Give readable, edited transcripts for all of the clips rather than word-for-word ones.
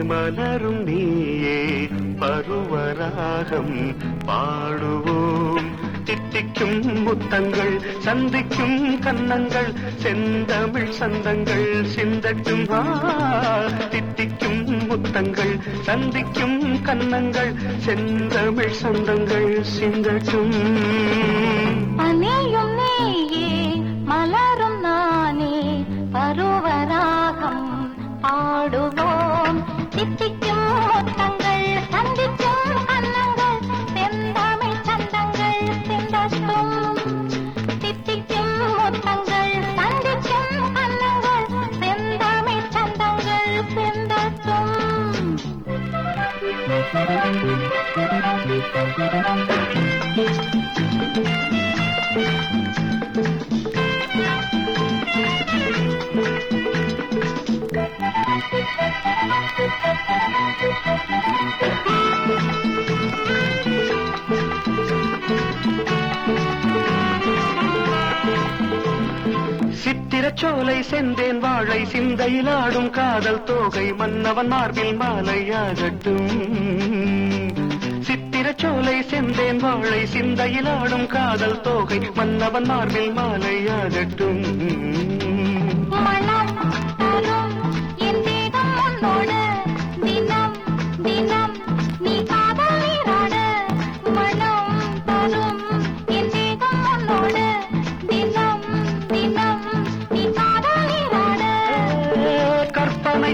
மலரும் நீயே பருவராகம் பாடுவோம். தித்திக்கும் முத்தங்கள் சந்திக்கும் கன்னங்கள் செந்தமிழ் சந்தங்கள் சிந்தட்டும். தித்திக்கும் முத்தங்கள் சந்திக்கும் கன்னங்கள் செந்தமிழ் சந்தங்கள் சிந்தட்டும். அணியும் நீயே மலரும் நானே பருவராகம் பாடுவோம். தித்திக்கும் முத்தங்கள் சந்திக்கும் கன்னங்கள் செந்தமிழ் சந்தங்கள் சிந்தட்டும். தித்திக்கும் முத்தங்கள் சந்திக்கும் கன்னங்கள் செந்தமிழ் சந்தங்கள் சிந்தட்டும். சித்திரச்சோலை செந்தேன் வாழை சிந்தையிலாடும் காதல் தோகை மன்னவன் மார்பில் மாலையாகட்டும். சித்திரச்சோலை செந்தேன் வாழை சிந்தையிலாடும் காதல் தோகை மன்னவன் மார்பில் மாலையாகட்டும்.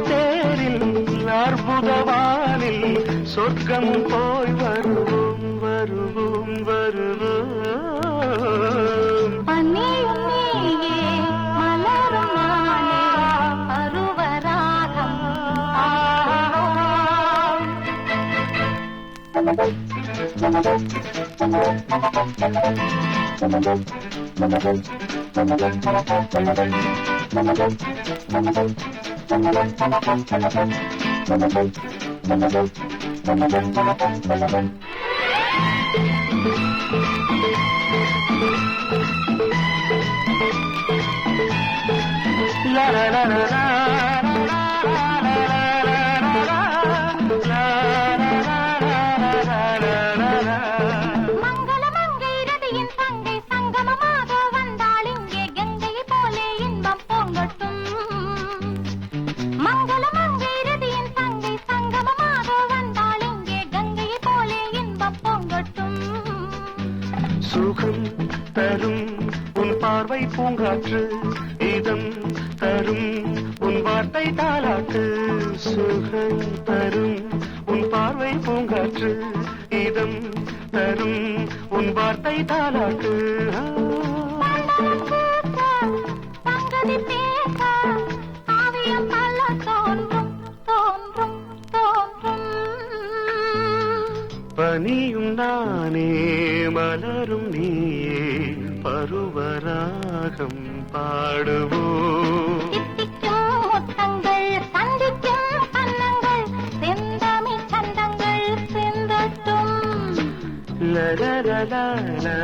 தேரில் அற்புதவானில் சொர்க்கம் போய் வருவோம் வருவோம் வருவோம். அணியும் நீயே மலரும் நானே Paruvaragam la la la la la. சுகம் தரும் உன் பார்வை பூங்காற்று இதம் தரும் உன் வார்த்தை தாலாட்டு. சுகம் தரும் உன் பார்வை பூங்காற்று இதம் தரும் உன் வார்த்தை தாலாட்டு. பனியும் நானே மலரும் நீயே பருவராகம் பாடுவோம். தித்திக்கும் முத்தங்கள் சந்திக்கும் கன்னங்கள் செந்தமிழ் சந்தங்கள் சிந்தட்டும். லலலலலா